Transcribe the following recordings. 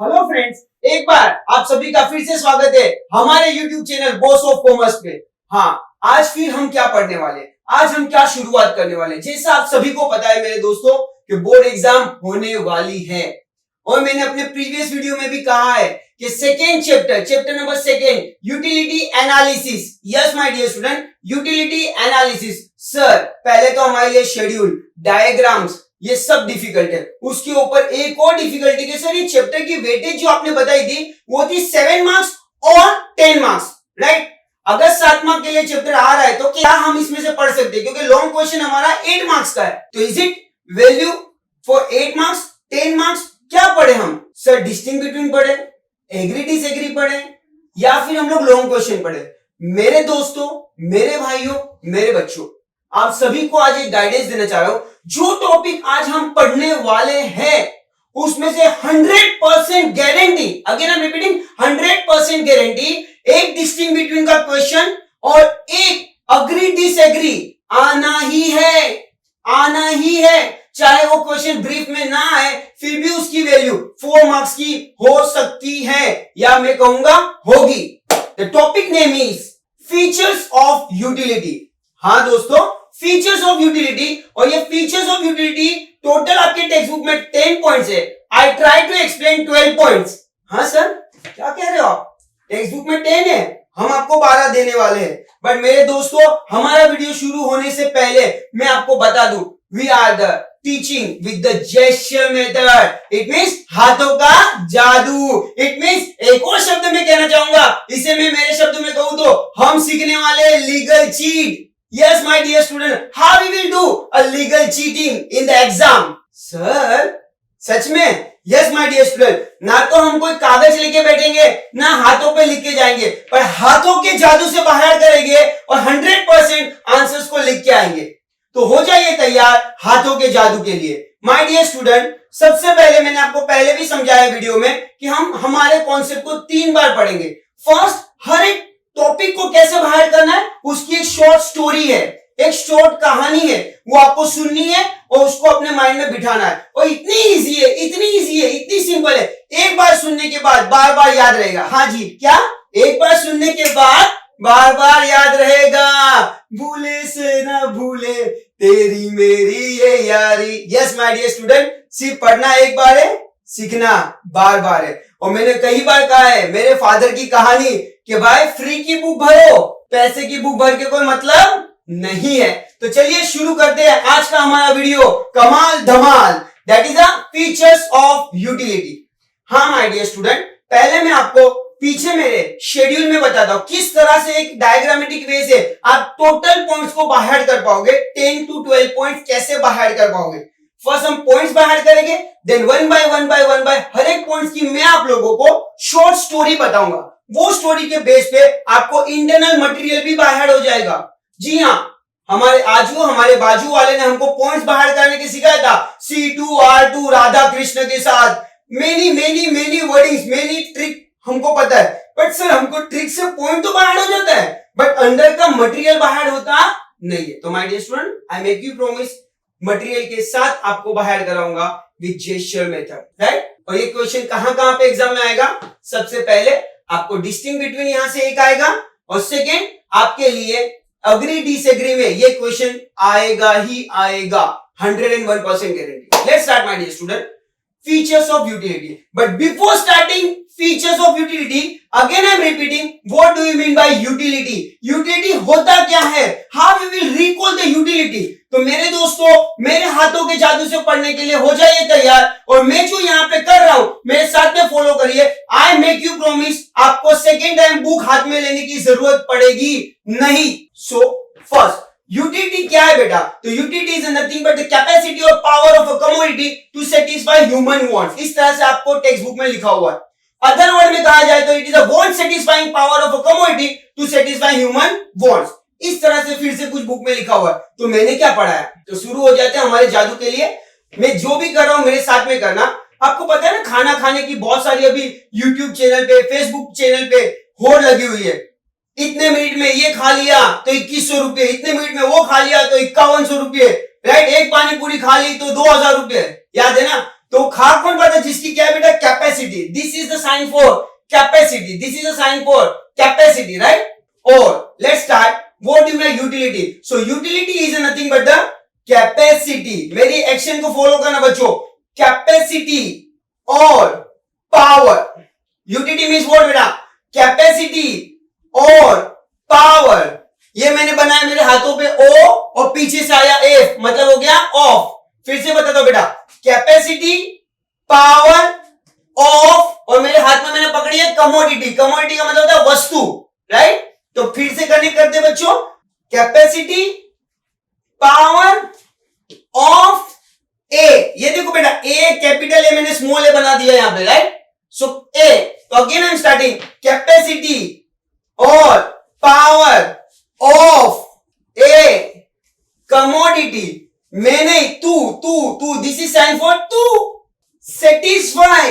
Hello friends, एक बार आप सभी का फिर से स्वागत है हमारे YouTube channel boss of commerce पे। हाँ, आज फिर हम क्या पढ़ने वाले, आज हम क्या शुरुआत करने वाले। जैसा आप सभी को पता है मेरे दोस्तों कि बोर्ड एग्जाम होने वाली है और मैंने अपने प्रीवियस वीडियो में भी कहा है कि second chapter number second, utility analysis. Yes my dear student, utility analysis. Sir पहले तो हमारे लिए शेड्यूल, डायग्राम्स ये सब डिफिकल्ट है, उसके ऊपर एक और डिफिकल्टी के सर ये चैप्टर की वेटेज जो आपने बताई थी वो थी 7 मार्क्स और 10 मार्क्स, राइट। अगर 7 मार्क्स के लिए चैप्टर आ रहा है तो क्या हम इसमें से पढ़ सकते हैं, क्योंकि लॉन्ग क्वेश्चन हमारा 8 मार्क्स का है। तो is it value for 8 marks 10 marks? क्या पढ़े हम सर? डिस्टिंग बिटवीन पढ़े, एग्री डिसएग्री पढ़े, या फिर हम लोग लॉन्ग क्वेश्चन पढ़े? मेरे दोस्तों, मेरे भाइयों, मेरे बच्चों, आप सभी को आज एक गाइडेंस देना चाह रहा हूं। जो टॉपिक आज हम पढ़ने वाले हैं उसमें से 100% guarantee, again I am repeating 100% guarantee, एक डिस्टिंग बिटवीन का क्वेश्चन और एक अग्री डिसएग्री आना ही है, आना ही है। चाहे वो क्वेश्चन ब्रीफ में ना आए फिर भी उसकी वैल्यू 4 मार्क्स की हो सकती है, या मैं कहूंगा होगी। The topic name is features of utility. हाँ दोस्तों, फीचर्स ऑफ यूटिलिटी, और ये फीचर्स ऑफ यूटिलिटी टोटल आपके टेक्स्ट बुक में 10 पॉइंट्स है। I try to explain 12 points. हाँ सर, क्या कह रहे हो आप? टेक्स्ट बुक में 10 है, हम आपको 12 देने वाले हैं। बट मेरे दोस्तों, हमारा वीडियो शुरू होने से पहले मैं आपको बता दूं, we are the teaching with the gesture method. It means हाथों का जादू। इट मींस एक और शब्द में कहना चाहूंगा, इसे मैं मेरे शब्द में कहूं तो हम सीखने वाले legal cheat. Yes, my dear student, how we will do a legal cheating in the exam? Sir, सच में? Yes, my dear student, ना तो हम कोई कागज लेके बैठेंगे, ना हाथों पे लिख के जाएंगे, पर हाथों के जादू से बाहर करेंगे और 100% आंसर्स को लिख के आएंगे। तो हो जाइए तैयार हाथों के जादू के लिए। My dear student, सबसे पहले मैंने आपको पहले भी समझाया वीडियो में कि हम हमारे कॉन्सेप्ट को 3 बार पढ़ेंगे। फर्स्ट, हर एक टॉपिक को कैसे बाहर करना है उसकी एक शॉर्ट स्टोरी है, एक शॉर्ट कहानी है, वो आपको सुननी है और उसको अपने माइंड में बिठाना है। और इतनी इजी है, इतनी इजी है, इतनी सिंपल है, एक बार सुनने के बाद बार बार याद रहेगा। हाँ जी, क्या? एक बार सुनने के बाद बार बार याद रहेगा। भूले से ना भूले तेरी मेरी ये यारी। यस माय डियर स्टूडेंट, सिर्फ पढ़ना एक बार है, सीखना बार बार है। और मैंने कई बार कहा है मेरे फादर की कहानी कि भाई फ्री की बुक भरो, पैसे की बुक भर के कोई मतलब नहीं है। तो चलिए शुरू करते हैं आज का हमारा वीडियो, कमाल धमाल, that is the features of utility. हाँ माय डियर स्टूडेंट, पहले मैं आपको पीछे मेरे शेड्यूल में बताता हूं किस तरह से एक डायग्रामेटिक वे से आप टोटल पॉइंट्स को बाहर कर पाओगे। 10 to 12 पॉइंट्स कैसे बाहर कर पाओगे। फर्स्ट हम पॉइंट्स बाहर करेंगे, देन वन बाय हर एक पॉइंट्स की मैं आप लोगों को शॉर्ट स्टोरी बताऊंगा। वो स्टोरी के बेस पे आपको इंटरनल मटेरियल भी बाहर हो जाएगा। जी हाँ, हमारे बाजू वाले ने हमको पॉइंट्स बाहर करने के सिखाया था। C2R2 राधा कृष्ण के साथ मेनी वर्डिंग्स, मेनी ट्रिक हमको पता है। बट सर हमको ट्रिक से पॉइंट तो बाहर हो जाता है, बट अंदर का मटेरियल बाहर होता नहीं है। तो my dear student, I make you promise, material के साथ आपको बाहर कराऊंगा विद जेस्चर मेथड, राइट। और ये क्वेश्चन कहां पे एग्जाम में आएगा? सबसे पहले आपको डिस्टिंग बिटवीन यहां से एक आएगा, और सेकेंड आपके लिए अग्री डिसएग्री में ये क्वेश्चन आएगा ही आएगा, 101% guarantee. Let's start my dear student, features of utility. But before starting features of utility, again I am repeating, what do you mean by utility? Utility होता क्या है? How you will recall the utility? तो मेरे दोस्तों, मेरे हाथों के जादू से पढ़ने के लिए हो जाइए तैयार, और मैं जो यहाँ पे कर रहा हूं मेरे साथ में फॉलो करिए। आई मेक यू प्रॉमिस, आपको सेकेंड टाइम बुक हाथ में लेने की जरूरत पड़ेगी नहीं। सो फर्स्ट, यूटिलिटी क्या है बेटा? तो utility is nothing but the capacity और power of a commodity to satisfy human wants. इस तरह से आपको टेक्स्ट बुक में लिखा हुआ है। अदर वर्ड में कहा जाए तो it is a want satisfying power of a commodity to satisfy human wants. इस तरह से फिर से कुछ बुक में लिखा हुआ है। तो मैंने क्या पढ़ा है? तो शुरू हो जाते हैं हमारे जादू के लिए। मैं जो भी कर रहा हूं मेरे साथ में करना। आपको पता है ना, खाना खाने की बहुत सारी अभी यूट्यूब चैनल पे, फेसबुक चैनल पे होड़ लगी हुई है। इतने मिनट में ये खा लिया तो 2100 रुपये, इतने मिनट में वो खा लिया तो 5100 रुपये, राइट। एक पानी पूरी खा ली तो 2000 रुपये, याद है ना। तो खा कौन पड़ता है? जिसकी क्या है बेटा? Capacity. This is the sign for capacity, this is the sign for capacity, right? और let's start. What you mean utility? So utility is nothing but the capacity. मेरी एक्शन को फॉलो करना बच्चों। कैपेसिटी और पावर। यूटिलिटी मीन्स व्हाट बेटा? Capacity और power. ये मैंने बनाया मेरे हाथों पे O और पीछे से आया F, मतलब हो गया ऑफ। फिर से बता दो बेटा, कैपेसिटी, पावर, ऑफ, और मेरे हाथ में मैंने पकड़ी है कमोडिटी। कमोडिटी का मतलब होता है वस्तु, राइट? तो फिर से कनेक्ट करते बच्चों, कैपेसिटी, पावर, ऑफ, ए। ये देखो बेटा, ए कैपिटल ए मैंने स्मॉल ए बना दिया यहां पे, राइट? सो ए। तो again I am starting, capacity और पावर ऑफ ए, कमोडिटी। मैं नहीं, तू, दिस इज साइन फॉर तू। Satisfy,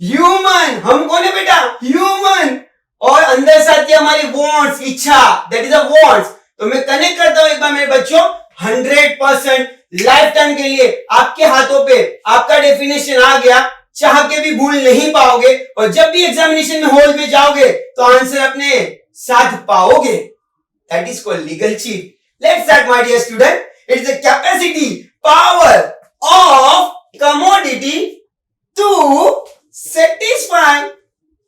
human. हम कौन है बेटा? ह्यूमन। और अंदर से आती है हमारी वांट्स, इच्छा, दैट इज अ वांट्स। तो मैं कनेक्ट करता हूं एक बार मेरे बच्चों, 100% लाइफ टाइम के लिए आपके हाथों पे आपका डेफिनेशन आ गया। चाह के भी भूल नहीं पाओगे, और जब भी एग्जामिनेशन में हॉल में जाओगे तो आंसर अपने साथ पाओगे। That is called legal cheat. Let's start my dear student. It is the capacity, power of commodity to satisfy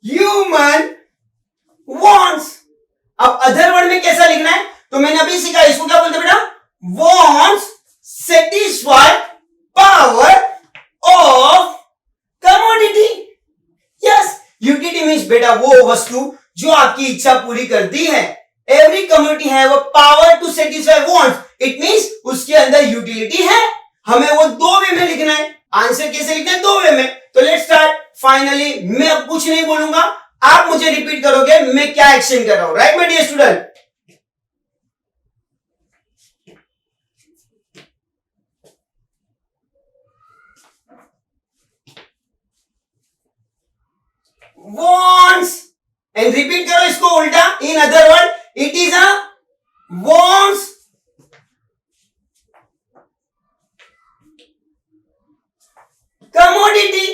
human wants. अब अदर वर्ड में कैसा लिखना है? तो मैंने अभी सीखा, इसको क्या बोलते बेटा? Wants satisfy power of commodity. Yes, utility means बेटा वो वस्तु जो आपकी इच्छा पूरी करती है। एवरी कम्युनिटी है वो power to satisfy wants, it means उसके अंदर यूटिलिटी है। हमें वो दो वे में लिखना है। आंसर कैसे लिखना है? दो वे में। तो लेट्स स्टार्ट। फाइनली मैं अब कुछ नहीं बोलूंगा, आप मुझे रिपीट करोगे मैं क्या एक्शन कर रहा हूं, right my dear student? wants, and repeat करो इसको उल्टा। In other word, it is a wants commodity.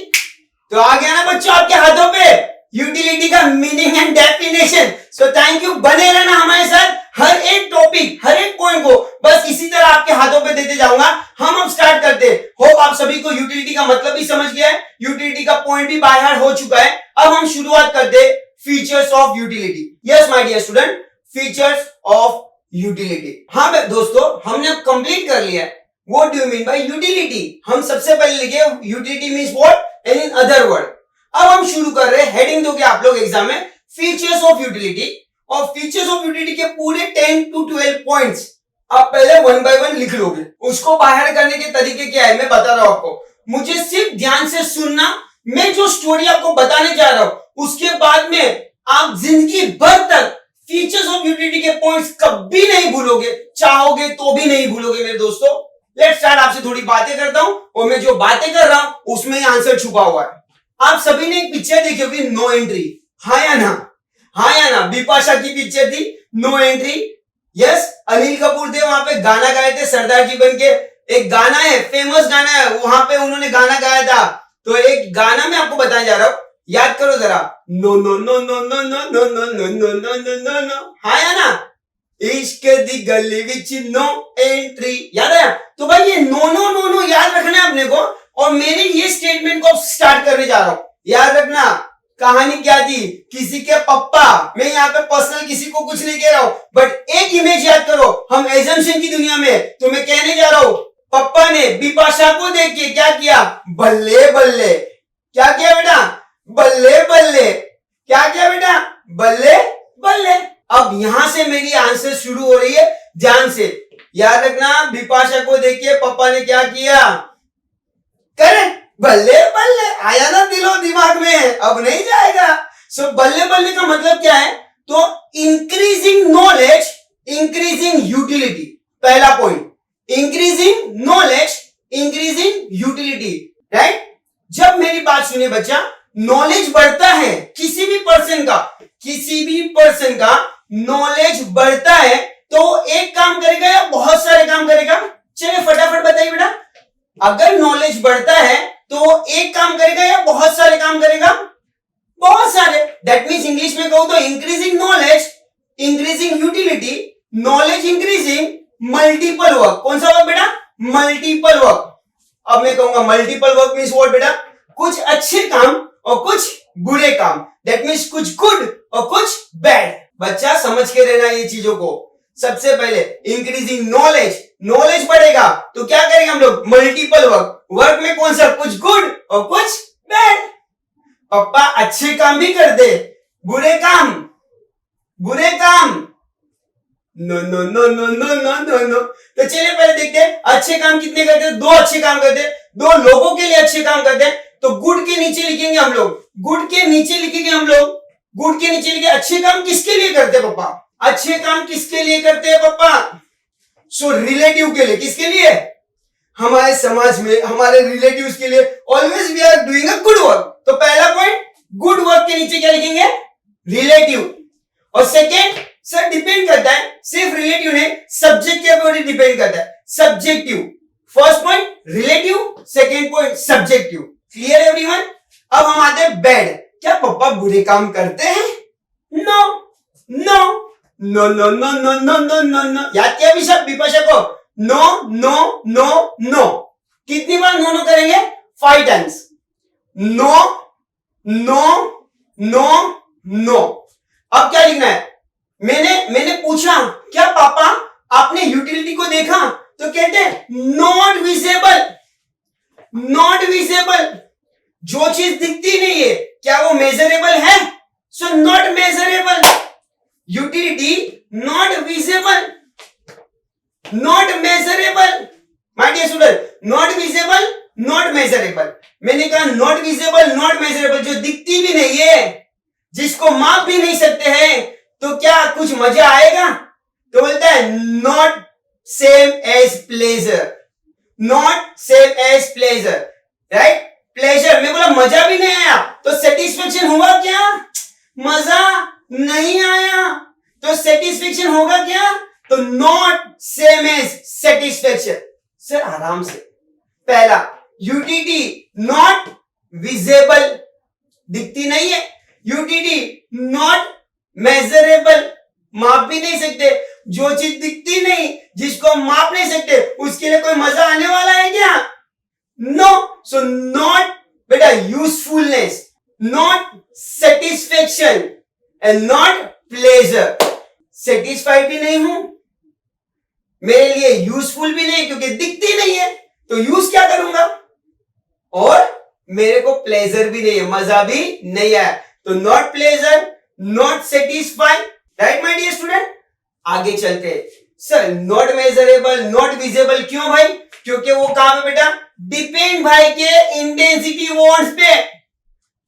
तो आ गया ना बच्चों आपके हाथों पे यूटिलिटी का meaning and definition. So thank you, बने रहना हमारे साथ। हर एक टॉपिक, हर एक पॉइंट को बस इसी तरह आपके हाथों पे देते जाऊंगा। हम अब स्टार्ट करते हैं। होप आप सभी को यूटिलिटी का मतलब भी समझ गया है, यूटिलिटी का पॉइंट भी बाय हार्ट हो चुका है। अब हम शुरुआत करते हैं features of utility. Yes my dear student, features of utility. हाँ दोस्तों, हमने कंप्लीट कर लिया है। What do you mean by utility? हम सबसे पहले लिखे utility means what, and in other word. अब हम शुरू कर रहे हैं, हेडिंग दोगे आप लोग एग्जाम में, फीचर्स ऑफ यूटिलिटी। और फीचर्स ऑफ यूटिलिटी के पूरे 10 to 12 पॉइंट्स आप पहले 1 by 1 लिख लोगे। उसको बाहर करने के तरीके क्या है मैं बता रहा हूं आपको। मुझे सिर्फ ध्यान से सुनना। मैं जो स्टोरी आपको बताने जा रहा हूं उसके बाद में आप जिंदगी भर तक फीचर्स ऑफ यूटिलिटी के पॉइंट्स कभी नहीं भूलोगे, चाहोगे तो भी नहीं भूलोगे मेरे दोस्तों। Let's start. आपसे थोड़ी बातें करता हूं, और मैं जो बातें कर रहा हूं उसमें ही आंसर छुपा हुआ है। आप सभी ने एक पिक्चर देखी होगी, नो एंट्री। हाँ या ना? हाँ या ना? बिपाशा की पिक्चर थी no entry. Yes, Anil Kapoor थे वहां पे, गाना गाए थे सरदार जी बन के। एक गाना है, फेमस गाना है, वहां पे उन्होंने गाना गाया था। तो एक गाना मैं आपको बताने जा रहा हूं, याद करो जरा। No no no no no no no no no no no no no no. हाँ या ना? इश्क दी गली विच नो एंट्री, याद आया? तो भाई ये नो नो नो नो याद रखना है अपने को। और मैंने ये स्टेटमेंट को स्टार्ट करने जा रहा हूं, याद रखना। कहानी क्या थी? किसी के पप्पा, मैं यहाँ पे पर्सनल किसी को कुछ नहीं कह रहा हूं, बट एक इमेज याद करो। हम एजम्पशन की दुनिया में, तो मैं कहने जा रहा हूं, पप्पा ने बिपाशा को देख के क्या किया? बल्ले बल्ले। क्या किया बेटा? बल्ले बल्ले। क्या किया बेटा? बल्ले बल्ले। अब यहां से मेरी आंसर शुरू हो रही है, ध्यान से याद रखना। बिपाशा को देख के पप्पा ने क्या किया? करेक्ट, बल्ले बल्ले। आया ना दिलो दिमाग में? अब नहीं जाएगा। सो बल्ले बल्ले का मतलब क्या है? तो इंक्रीजिंग नॉलेज, इंक्रीजिंग यूटिलिटी। पहला point, increasing knowledge, increasing utility, right? जब मेरी बात सुनिए बच्चा, नॉलेज बढ़ता है किसी भी पर्सन का, किसी भी पर्सन का नॉलेज बढ़ता है तो एक काम करेगा या बहुत सारे काम करेगा? चलिए फटाफट बताइए बेटा। अगर नॉलेज बढ़ता है तो एक काम करेगा या बहुत सारे काम करेगा? बहुत सारे। दैट मीन्स इंग्लिश में कहूं तो increasing knowledge, increasing utility, knowledge increasing, multiple work. कौन सा वर्क बेटा? Multiple work. अब मैं कहूंगा मल्टीपल वर्क मीन्स व्हाट बेटा? कुछ अच्छे काम और कुछ बुरे काम। दैट मीन्स कुछ गुड और कुछ बैड। बच्चा समझ के रहना ये चीजों को। सबसे पहले इंक्रीजिंग नॉलेज, नॉलेज बढ़ेगा तो क्या करेंगे हम लोग? Multiple work. वर्क में कौन सा? कुछ गुड और कुछ बैड। पापा अच्छे काम भी कर दे, बुरे काम, बुरे काम, no no no no no no no no. तो चलिए पहले देखते हैं अच्छे काम कितने करते हैं। 2 अच्छे काम करते हैं, 2 लोगों के लिए अच्छे काम करते हैं। तो गुड के नीचे लिखेंगे हम लोग, गुड के नीचे लिखेंगे हम लोग, गुड के नीचे लिखे अच्छे काम किसके लिए करते हैं पापा? अच्छे काम किसके लिए करते हैं पापा? सो रिलेटिव के लिए। किसके लिए? हमारे समाज में, हमारे रिलेटिव्स के लिए। Always we are doing a good work. तो पहला पॉइंट, गुड वर्क के नीचे क्या लिखेंगे? रिलेटिव। और सेकेंड, सर डिपेंड करता है, सिर्फ रिलेटिव नहीं, सब्जेक्ट के ऊपर डिपेंड करता है, subjective. First point relative, second point subjective. Clear everyone? अब हम आते हैं बैड। क्या पापा बुरे काम करते हैं? No no no no no no no no no no. याद किया भी सब विपाशा को? No no no no. कितनी बार नो नो करेंगे? 5 times. No no no no. अब क्या लिखना है? मैंने पूछा क्या पापा आपने यूटिलिटी को देखा? तो कहते हैं नॉट विजिबल, नॉट विजिबल। जो चीज दिखती नहीं है क्या वो मेजरेबल है? So not measurable. Utility not visible, not measurable. My dear student, not visible, not measurable. मैंने कहा नॉट विजिबल, नॉट मेजरेबल, जो दिखती भी नहीं है, जिसको माप भी नहीं सकते हैं, तो क्या कुछ मजा आएगा? तो बोलता है not same as pleasure, not same as pleasure. Right? Pleasure में बोला मजा भी नहीं आया, तो सेटिस्फेक्शन हुआ क्या? मजा नहीं आया, तो सेटिस्फेक्शन होगा क्या? तो not same as satisfaction. Sir आराम से। पहला यूटिलिटी नॉट विजिबल, दिखती नहीं है। यूटिलिटी नॉट मेजरेबल, माप भी नहीं सकते। जो चीज दिखती नहीं, जिसको माप नहीं सकते, उसके लिए कोई मजा आने वाला है क्या? नो। सो नॉट बेटा usefulness, not satisfaction and not pleasure. Satisfied भी नहीं हूं, मेरे लिए यूजफुल भी नहीं क्योंकि दिखती नहीं है, तो यूज क्या करूंगा? और मेरे को प्लेजर भी नहीं है, मजा भी नहीं आया, तो not pleasure, not satisfied. Right my dear student? आगे चलते हैं। Sir not measurable, not visible, क्यों भाई? क्योंकि वो कहां पे बेटा? डिपेंड भाई के इंटेंसिटी वॉन्ट्स पे।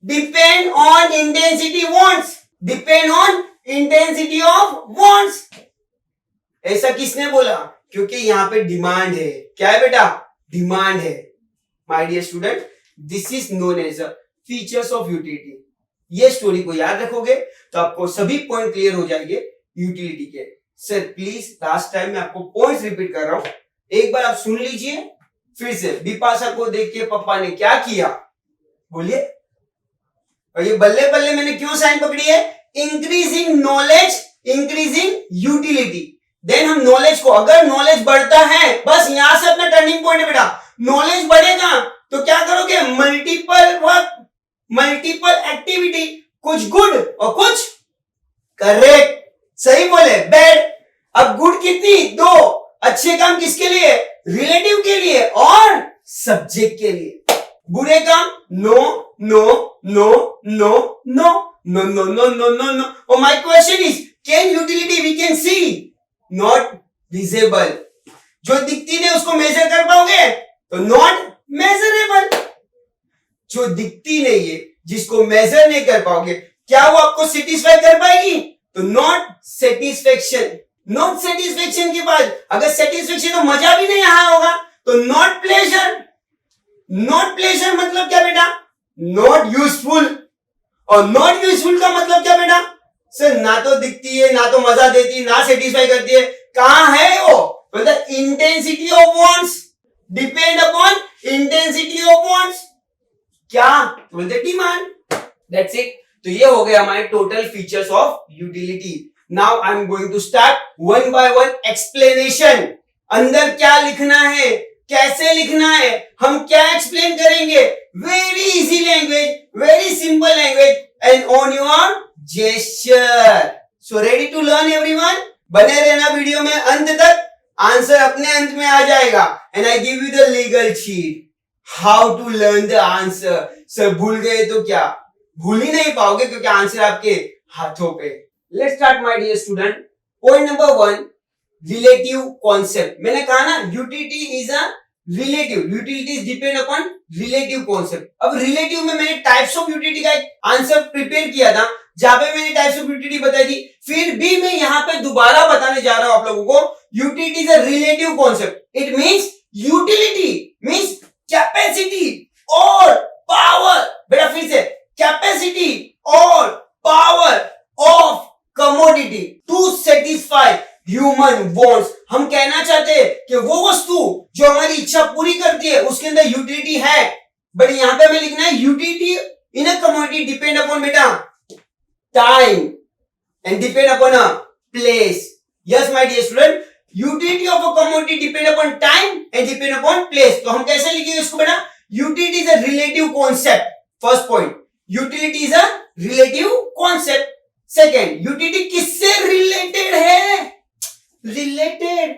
Depend on intensity wants, depend on intensity of wants. ऐसा किसने बोला? क्योंकि यहां पे डिमांड है। क्या है बेटा? डिमांड है। My dear student, this is known as features of utility. ये स्टोरी को याद रखोगे तो आपको सभी पॉइंट क्लियर हो जाएंगे यूटिलिटी के। सर प्लीज लास्ट टाइम मैं आपको पॉइंट्स रिपीट कर रहा हूं, एक बार आप सुन लीजिए फिर से। बिपाशा को देख के पापा ने क्या किया? बोलिए। और ये बल्ले बल्ले मैंने क्यों साइन पकड़ी है? Increasing knowledge, increasing utility. Then हम नॉलेज को, अगर नॉलेज बढ़ता है, बस यहां से अपना टर्निंग पॉइंट है बेटा। नॉलेज बढ़ेगा तो क्या करोगे? मल्टीपल वर्क, मल्टीपल एक्टिविटी, कुछ गुड और कुछ करेक्ट। सही बोले? बैड। अब गुड कितनी? 2। अच्छे काम किसके लिए? रिलेटिव के लिए और सब्जेक्ट के लिए। बुरे काम no no no no no no no no no no no. और my question is can utility we can see, not visible. जो दिखती नहीं उसको मेजर कर पाओगे? तो नॉट मेजरेबल। जो दिखती नहीं है, जिसको मेजर नहीं कर पाओगे, क्या वो आपको सेटिस्फाई कर पाएगी? तो नॉट सेटिस्फेक्शन। नॉट सेटिस्फेक्शन के बाद अगर सेटिस्फेक्शन तो मजा भी नहीं आया होगा, तो नॉट प्लेजर। नॉट प्लेजर मतलब क्या बेटा? Not useful. और नॉट यूजफुल का मतलब क्या बेटा? सर ना तो दिखती है, ना तो मजा देती है, ना सेटिस्फाई करती है। कहां है वो? मतलब intensity of wants, depend upon intensity of wants. क्या? तो बोलते डिमांड। That's it. तो ये हो गया हमारे total features of utility. Now I am going to start one by one explanation. अंदर क्या लिखना है, कैसे लिखना है, हम क्या एक्सप्लेन करेंगे। Very easy language, very simple language and on your gesture. So ready to learn everyone? बने रहना वीडियो में अंत तक, आंसर अपने अंत में आ जाएगा। And I give you the legal sheet how to learn the answer. Sir भूल गए तो क्या? भूल ही नहीं पाओगे क्योंकि आंसर आपके हाथों पे। Let's start my dear student. Point number 1, relative concept. मैंने कहा ना utility is a relative, utility is depend upon relative concept. अब रिलेटिव में मैंने टाइप्स ऑफ यूटिलिटी का एक आंसर प्रिपेयर किया था जहां पे मैंने टाइप्स ऑफ यूटिलिटी बताई थी। फिर भी मैं यहां पे दोबारा बताने जा रहा हूं आप लोगों को, utility is a relative concept. It means utility means capacity और पावर। बेटा फिर से, कैपेसिटी और power of commodity to satisfy human wants. हम कहना चाहते हैं कि वो वस्तु जो हमारी इच्छा पूरी करती है उसके अंदर यूटिलिटी है। बट यहां पे हमें लिखना है utility in a commodity depend upon बेटा time and depend upon a place. Yes my dear student, utility of a commodity depend upon time and depend upon place. तो हम कैसे लिखेंगे इसको बेटा? Utility is a relative concept. First point, utility is a relative concept. Second, utility किससे related है? Related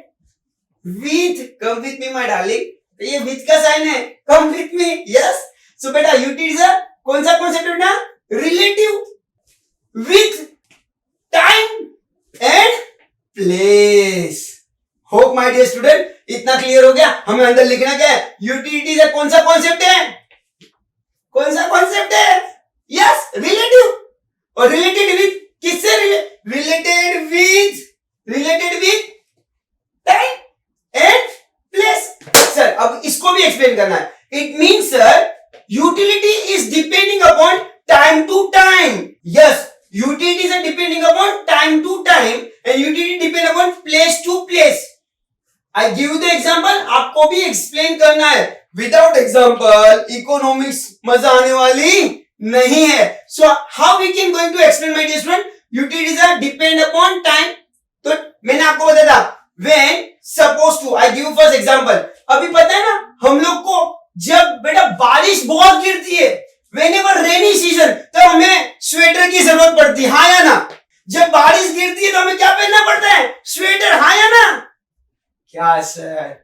with, come with me my darling. ये with का साइन है, कम विथ मी। यस, सो बेटा यूटिलिटी इज अ कौन सा कॉन्सेप्ट बेटा? Relative with time and place. Hope my dear student इतना क्लियर हो गया। हमें अंदर लिखना क्या है? यूटिलिटी इज कौन सा कॉन्सेप्ट है? कौन सा कॉन्सेप्ट है? Yes, relative. और रिलेटेड विथ किससे? Related with time and place. Sir अब इसको भी एक्सप्लेन करना है। It means sir utility is depending upon time to time. Yes, utility is depending upon time to time and utility depend upon place to place. I give you the example, आपको भी explain करना है। Without example economics मजा आने वाली नहीं है। So how we can going to explain my dear student? Utility is depend upon time. तो मैंने आपको बताया था when supposed to, I give you first example। अभी पता है ना हम लोग को जब बेटा बारिश बहुत गिरती है, whenever rainy season, तब हमें स्वेटर की जरूरत पड़ती है, हाँ या ना? जब बारिश गिरती है तो हमें क्या पहनना पड़ता है? स्वेटर, हाँ या ना? क्या सर,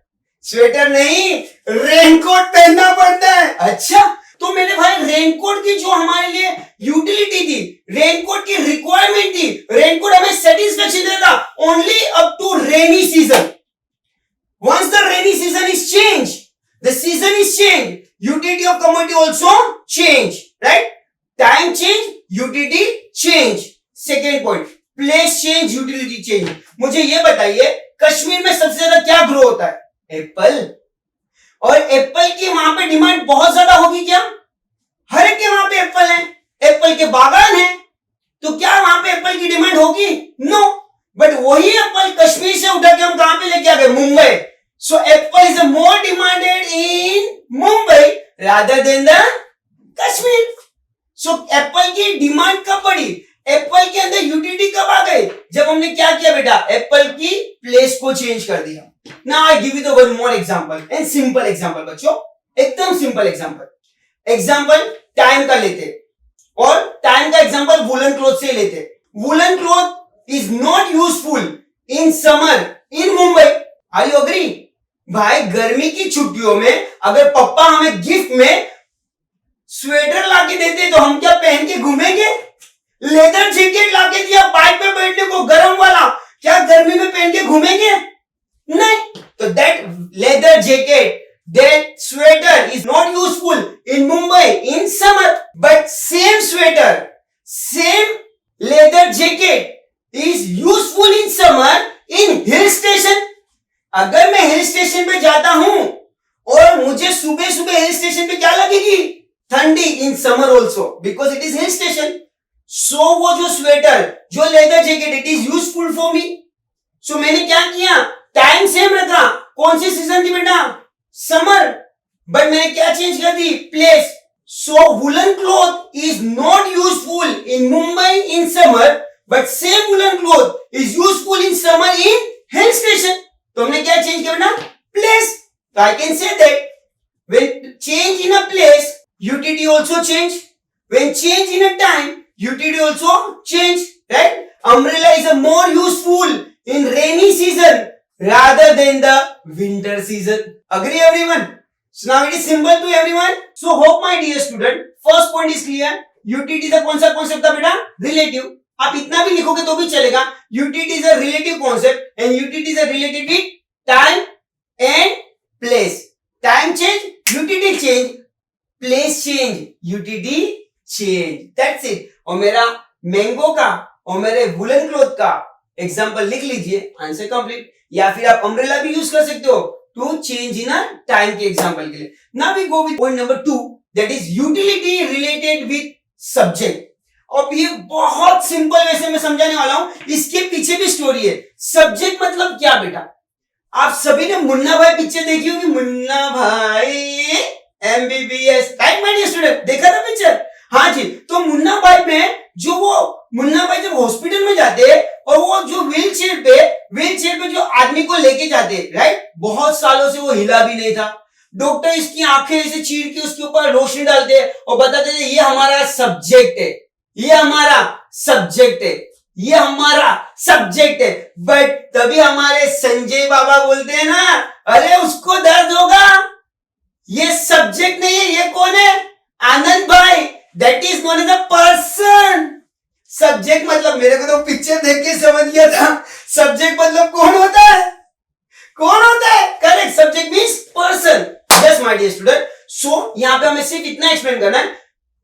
स्वेटर नहीं रेनकोट पहनना पड़ता है। अच्छा, तो मेरे भाई रेनकोट की जो हमारे लिए यूटिलिटी थी, रेनकोट की रिक्वायरमेंट थी, रेनकोट हमें सेटिस्फेक्शन देता only up to rainy season. Once the rainy season is change, the season is change, utility of commodity also change, right? Time change, utility change. Second point, place change, utility change. मुझे ये बताइए कश्मीर में सबसे ज्यादा क्या grow होता है? Apple. और एप्पल की वहां पे डिमांड बहुत ज्यादा होगी क्या? हर एक के वहां पे एप्पल है, एप्पल के बागान है, तो क्या वहां पे एप्पल की डिमांड होगी? नो। बट वही एप्पल कश्मीर से उठा के हम कहां पे लेके आ गए? Mumbai. So apple is more demanded in Mumbai rather than the Kashmir. So apple की डिमांड कब बढ़ी? एप्पल के अंदर यूटिलिटी कब आ गई? जब हमने क्या किया बेटा? एप्पल की प्लेस को चेंज कर दिया। Now I give you the one more example and simple example बच्चों, एकदम सिंपल एग्जांपल। एग्जांपल टाइम का लेते और टाइम का एग्जांपल वुलन क्लॉथ से लेते। Woollen cloth is not useful in summer in Mumbai. Are you agree? भाई गर्मी की छुट्टियों में अगर पापा हमें गिफ्ट में स्वेटर लाके देते तो हम क्या पहन के घूमेंगे? लेदर जैकेट लाके दिया बाइक पे बैठने को गर्म वाला, क्या गर्मी में पहन के घूमेंगे? नहीं। तो that leather jacket, that sweater is not useful in Mumbai in summer, but same sweater, same leather jacket is useful in summer in hill station। अगर मैं हिल स्टेशन पे जाता हूं और मुझे सुबह सुबह हिल स्टेशन पे क्या लगेगी? ठंडी in summer also, because it is hill station. So वो जो स्वेटर, जो leather jacket, it is useful for me. So मैंने क्या किया? टाइम सेम रखा। कौन सी सीजन थी बेटा? समर। बट मैंने क्या चेंज कर दी? Place. So woolen cloth is not useful in Mumbai in summer, but same woolen cloth is useful in summer in hill station. तो हमने क्या चेंज किया ना? Place. So I can say that when change in a place, UTD also change. When change in a time, UTD also change. Right? Umbrella is a more useful in rainy season rather than the winter season. Agree everyone? So now it is simple to everyone. So hope my dear student, first point is clear. UTD का कौन सा concept था बेटा? Relative. आप इतना भी लिखोगे तो भी चलेगा. UTD is a relative concept and UTD is a related with time and place. Time change, UTD change. Place change, UTD change. That's it. और मेरा मैंगो का और मेरे वुलन क्लॉथ का एग्जाम्पल लिख लीजिए, आंसर कंप्लीट. या फिर आप अम्ब्रेला भी यूज कर सकते हो to change in a time के एग्जाम्पल के लिए. Now we go with point number 2, that is utility related with subject. और ये बहुत सिंपल वैसे मैं समझाने वाला हूं, इसके पीछे भी स्टोरी है. सब्जेक्ट मतलब क्या बेटा? आप सभी ने मुन्ना भाई पिक्चर देखी होगी. Munna Bhai MBBS, right my dear student, देखा था पिक्चर? हाँ जी. तो मुन्ना भाई में जो वो मुन्ना भाई जब हॉस्पिटल में जाते हैं और वो जो व्हील चेयर पे जो आदमी को लेके जाते हैं, राइट, बहुत सालों से वो हिला भी नहीं था. डॉक्टर इसकी आंखें ऐसे चीर के उसके ऊपर रोशनी डालते हैं और बताते हैं ये हमारा सब्जेक्ट है, ये हमारा सब्जेक्ट है, ये हमारा सब्जेक्ट है. बट तभी हमारे संजय बाबा बोलते हैं ना, अरे उसको दर्द होगा, ये सब्जेक्ट नहीं है. ये कौन है? आनंद भाई. That is known as a person. Subject मतलब, मेरे को तो पिक्चर देख के समझ गया था, सब्जेक्ट मतलब कौन होता है? कौन होता है? Correct. Subject means person. Yes my dear student. So यहां पे हमें सिर्फ इतना एक्सप्लेन करना है,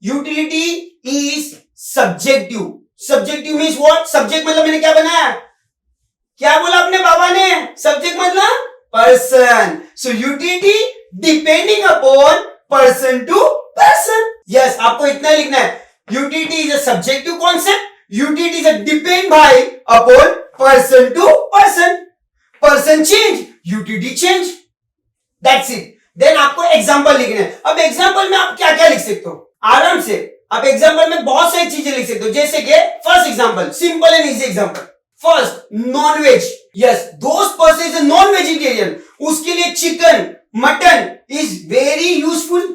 utility is subjective. Subjective means what? Subject मतलब मैंने क्या बनाया? क्या बोला अपने बाबा ने? सब्जेक्ट मतलब person. So utility depending upon person to person. Yes, आपको इतना लिखना है. Utility is a subjective concept. Utility is a depend by upon person to person. Person change, utility change. That's it. Then आपको example लिखना है. अब example में आप क्या क्या लिख सकते हो? आराम से आप एग्जाम्पल में बहुत सारी चीजें लिख सकते हो. जैसे कि first example, simple and easy example. First, non veg. Yes, दोस्त person is a non vegetarian. उसके लिए chicken mutton is very useful.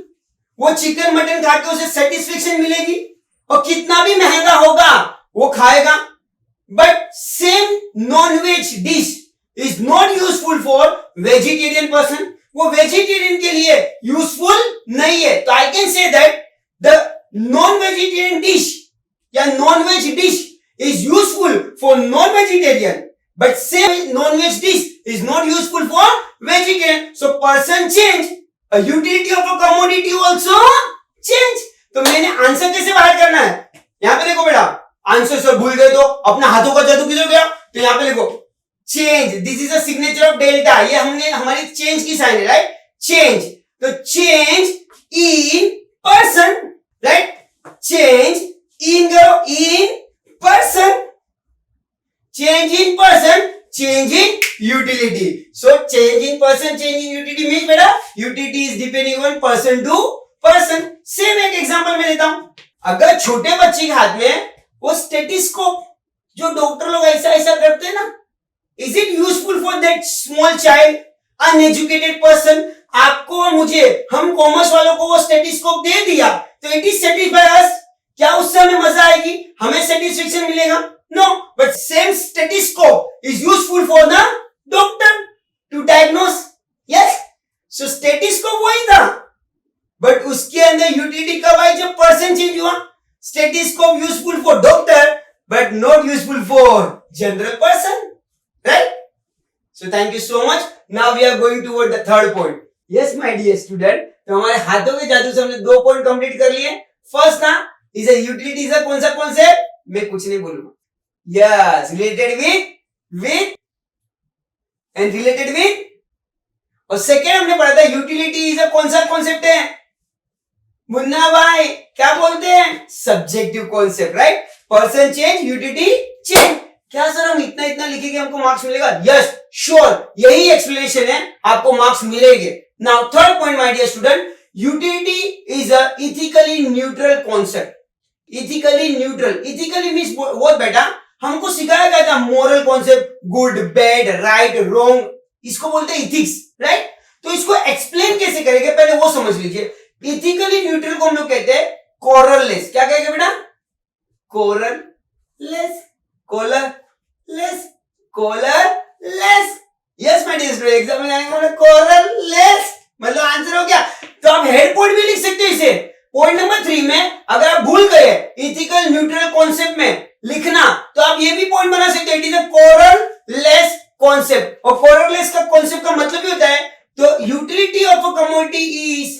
वो चिकन मटन खा के उसे सेटिस्फेक्शन मिलेगी और कितना भी महंगा होगा वो खाएगा. But same non veg dish is not useful for vegetarian person. वो वेजिटेरियन के लिए यूजफुल नहीं है. तो I can say that the non vegetarian dish या non veg dish is useful for non vegetarian, but same non veg dish is not useful for vegetarian. So person change, a utility of a commodity also change. तो मैंने answer कैसे बाहर करना है? यहां पे देखो बेटा, आंसर सब भूल गए तो अपना हाथों का जादू किधर गया? तो यहां पे लिखो change. This is a signature of delta. ये हमने हमारी चेंज की साइन है, राइट? चेंज. तो change in person, right? Change in करो, in person. Change in person, change in utility. So change in person, change in utility means बेटा utility is depending on person to person. Same एक example मैं देता हूं. अगर छोटे बच्चे के हाथ में वो स्टेटिस्कोप, जो डॉक्टर लोग ऐसा ऐसा करते हैं ना, is it useful for that small child, uneducated person? आपको और मुझे, हम कॉमर्स वालों को वो स्टेटिस्कोप दे दिया तो इट इज सेटिस्फाई अस. क्या उससे हमें मजा आएगी? हमें सेटिस्फेक्शन मिलेगा? No, but same stethoscope is useful for the doctor to diagnose. Yes, so stethoscope वही था, but उसके अंदर utility कब आई? जब person change हुआ. Stethoscope useful for doctor, but not useful for general person, right? So thank you so much. Now we are going toward the third point. Yes, my dear student. तो हमारे हाथों के जादू से हमने 2 पॉइंट कंप्लीट कर लिए. फर्स्ट था इज अ यूटिलिटी इज अ कौन सा कॉन्सेप्ट? मैं कुछ नहीं बोलूंगा. Yes, related with and related with. और सेकेंड हमने पढ़ा था यूटिलिटी इज कौन सा कॉन्सेप्ट है? मुन्ना भाई क्या बोलते हैं? Subjective concept, right? Person change, utility change. क्या सर हम इतना इतना लिखेंगे हमको मार्क्स मिलेगा? यस, श्योर, यही एक्सप्लेनेशन है, आपको मार्क्स मिलेंगे. Now third point my dear student, utility is a ethically neutral concept. Ethically neutral, ethically means वो बेटा हमको सिखाया गया था moral concept, good bad right wrong, इसको बोलते हैं इथिक्स, राइट। तो इसको एक्सप्लेन कैसे करेंगे पहले वो समझ लीजिए। इथिकली न्यूट्रल को हम लोग कहते हैं कॉरललेस। क्या कहेंगे बेटा? Colourless, colourless, colourless. Yes my dear student, exam में आएंगे कॉरललेस मतलब आंसर हो गया। तो आप हेड पॉइंट भी लिख सकते हो इसे। पॉइंट नंबर 3 में अगर आप भूल गए इथिकल न्यूट्रल कॉन्सेप्ट में लिखना, तो आप ये भी पॉइंट बना सकते हो, it is a colourless concept. और कॉरललेस का कॉन्सेप्ट का मतलब ही होता है तो utility of a commodity is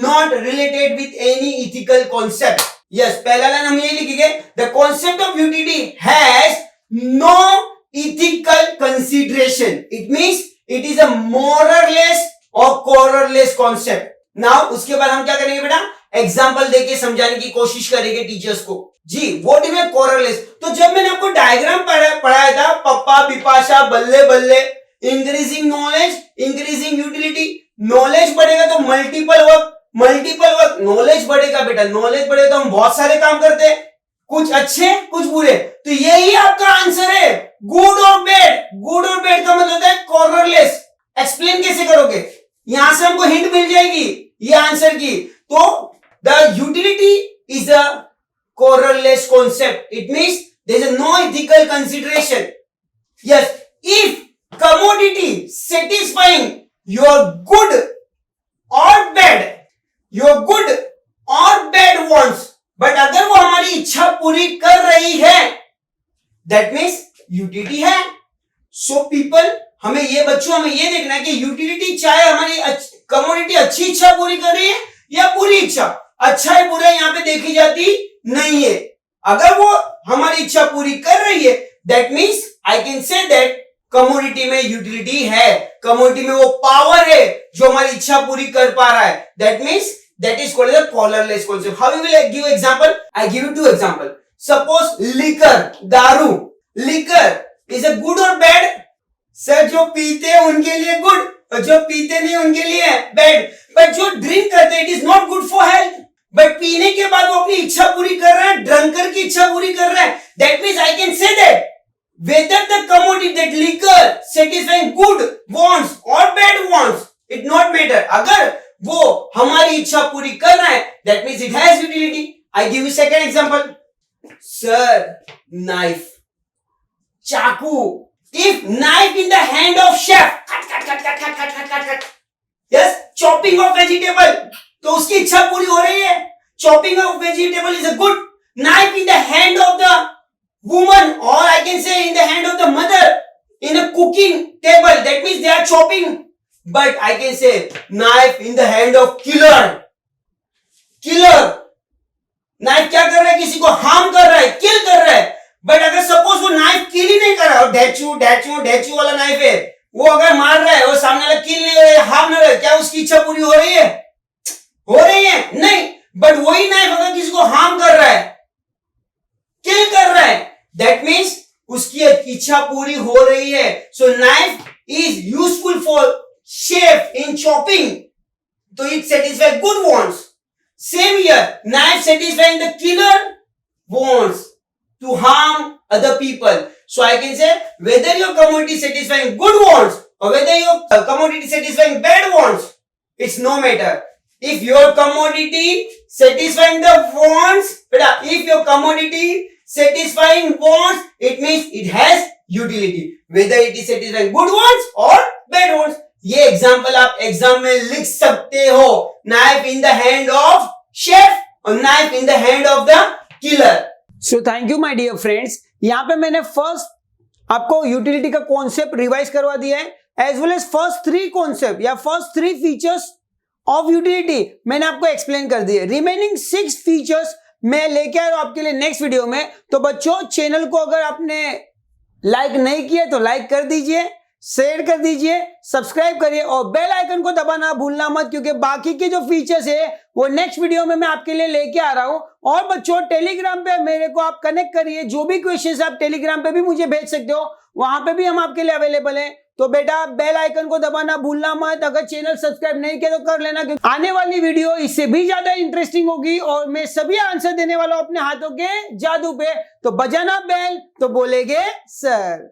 not related with any ethical concept. Yes, पहला लाइन हम ये लिखेंगे, the concept of utility has no ethical consideration, it means it is a moralless और कॉरललेस कॉन्सेप्ट। नाउ उसके बाद हम क्या करेंगे बेटा? एग्जांपल देके समझाने की कोशिश करेंगे टीचर्स को। जी, व्हाट इज कॉरललेस? तो जब मैंने आपको डायग्राम पढ़ाया था, पप्पा बिपाशा बल्ले बल्ले, increasing knowledge increasing utility, knowledge बढ़ेगा तो multiple work, multiple work knowledge बढ़ेगा बेटा, नॉलेज बढ़ेगा तो हम बहुत सारे काम करते हैं, कुछ अच्छे कुछ बुरे। तो यही आपका आंसर है, गुड और बैड। गुड और बैड का मतलब होता है कॉरललेस। एक्सप्लेन कैसे करोगे? यहां से हमको हिंट मिल जाएगी ये आंसर की। तो the utility is a colourless concept, it means there is no ethical consideration. Yes, if commodity satisfying your good or bad, your good or bad wants, but अगर वो हमारी इच्छा पूरी कर रही है, that means utility है। So people, हमें ये बच्चों हमें ये देखना है कि यूटिलिटी चाहे हमारी कमोडिटी अच्छी इच्छा पूरी कर रही है या बुरी इच्छा, अच्छा है बुरा यहाँ पे देखी जाती नहीं है। अगर वो हमारी इच्छा पूरी कर रही है, that means I can say that commodity में यूटिलिटी है, कमोडिटी में वो पावर है जो हमारी इच्छा पूरी कर पा रहा है। That means that is called the colourless concept. How we will give example? I give you 2 example. Suppose liquor, दारू, लिकर इज अ गुड और बैड? सर जो पीते हैं उनके लिए गुड और जो पीते नहीं उनके लिए बैड। बट जो ड्रिंक करते हैं it is not good for health, but पीने के बाद वो अपनी इच्छा पूरी कर रहा है, ड्रंकर की इच्छा पूरी कर रहा है। That means I can say that whether the commodity that liquor satisfying good wants or bad wants, it not matter, अगर वो हमारी इच्छा पूरी कर रहा है that means it has utility. I give you second example. Sir, knife, चाकू, if knife in the hand of chef, cut, yes, chopping of vegetable, तो उसकी इच्छा पूरी हो रही है। chopping of vegetable is a good. Knife in the hand of the woman, or I can say in the hand of the mother in a cooking table, that means they are chopping. But I can say knife in the hand of killer, knife क्या कर रहा है? किसी को harm कर रहा है, किल कर रहा है। बट अगर सपोज वो नाइफ किल ही नहीं कर रहा है, डैचू वाला नाइफ है, वो अगर मार रहा है और सामने वाला किल नहीं हो रहा है, हार्म नहीं हो रहा है, क्या उसकी इच्छा पूरी हो रही है? हो रही है? नहीं। बट वही नाइफ अगर किसी को हार्म कर रहा है, किल कर रहा है, दैट मीन्स उसकी इच्छा पूरी हो रही है। So knife is useful for chef in chopping, तो it satisfy good wants. Same here, knife satisfying the killer wants to harm other people. So I can say whether your commodity satisfying good wants or whether your commodity satisfying bad wants, it's no matter. If your commodity satisfying the wants, beta, if your commodity satisfying wants, it means it has utility, whether it is satisfying good wants or bad wants. ये example आप exam में लिख सकते हो, knife in the hand of chef और knife in the hand of the killer. So thank you my dear friends, यहाँ पे मैंने फर्स्ट आपको यूटिलिटी का कॉन्सेप्ट रिवाइज करवा दिया है, as well as first 3 concept या फर्स्ट 3 फीचर्स ऑफ यूटिलिटी मैंने आपको एक्सप्लेन कर दिए। रिमेनिंग 6 फीचर्स मैं लेके आया हूं आपके लिए नेक्स्ट वीडियो में। तो बच्चों, चैनल को अगर आपने लाइक नहीं किया तो लाइक कर दीजिए, शेयर कर दीजिए, सब्सक्राइब करिए और बेल आइकन को दबाना भूलना मत, क्योंकि बाकी के जो फीचर्स है वो नेक्स्ट वीडियो में मैं आपके लिए लेके आ रहा हूं। और बच्चों, टेलीग्राम पे मेरे को आप कनेक्ट करिए, जो भी क्वेश्चंस आप टेलीग्राम पे भी मुझे भेज सकते हो, वहां पे भी हम आपके लिए अवेलेबल हैं। तो बेटा बेल आइकन को दबाना भूलना मत। अगर चैनल सब्सक्राइब नहीं किया तो कर लेना, क्योंकि आने वाली वीडियो इससे भी ज्यादा इंटरेस्टिंग होगी और मैं सभी आंसर देने वाला हूं अपने हाथों के जादू पे। तो बजाना बेल तो बोलेगे सर।